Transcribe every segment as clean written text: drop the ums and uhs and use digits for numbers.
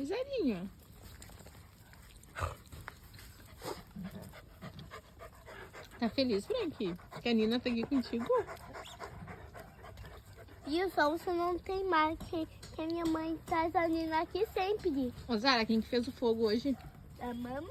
Zerinho. Tá feliz, Frank? Que a Nina tá aqui contigo? E só você não tem mais, que a minha mãe traz a Nina aqui sempre. Ô, Zara, quem que fez o fogo hoje? A mamãe.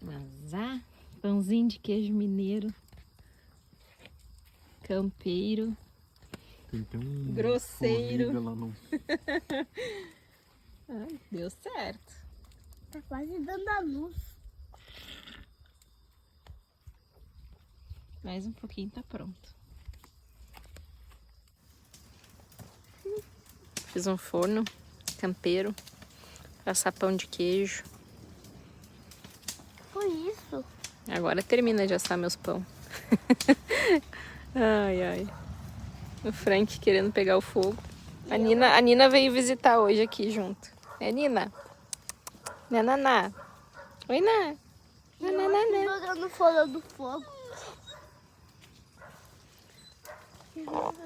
Mazá, pãozinho de queijo mineiro, campeiro, Tem até um grosseiro. formiga lá no... Ai, deu certo. Tá quase dando a luz. Mais um pouquinho tá pronto. Fiz um forno campeiro, passar pão de queijo. Foi isso. Agora termina de assar meus pão. Ai, ai. O Frank querendo pegar o fogo. A Nina veio visitar hoje aqui junto. É, Nina? Nananá. Oi, Ná. Nananana. Jogando fora do fogo.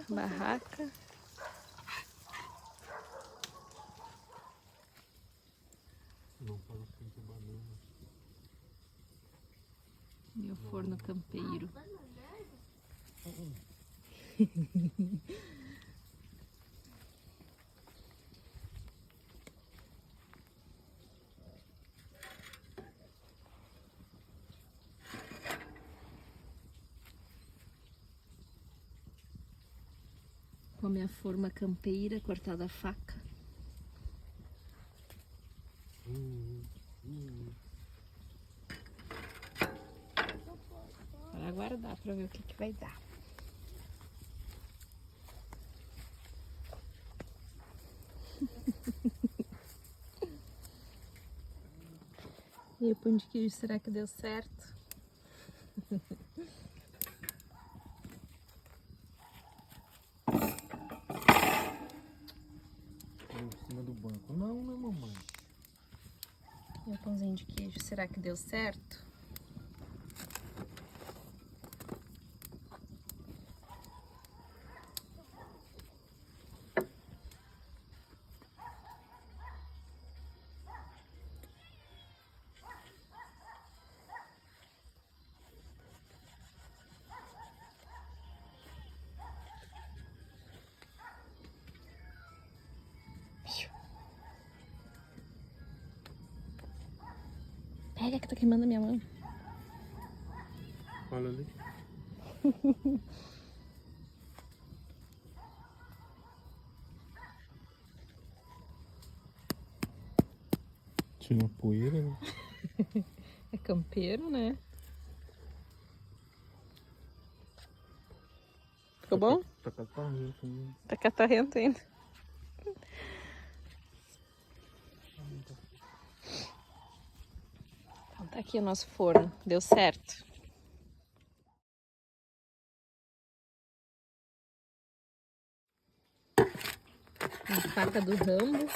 Barraca. Não fala assim de banana. Meu forno campeiro. Com a minha forma campeira cortada a faca. Para aguardar para ver o que vai dar. E o pão de queijo, será que deu certo? Em cima do banco. Não, né, mamãe? E o pãozinho de queijo, será que deu certo? Pega que tá queimando a minha mão. Olha ali. Tira a poeira, né? É campeiro, né? Ficou bom? Tá catarrento ainda. Tá catarrento ainda. Então tá aqui o nosso forno. Deu certo. A faca do Rambo.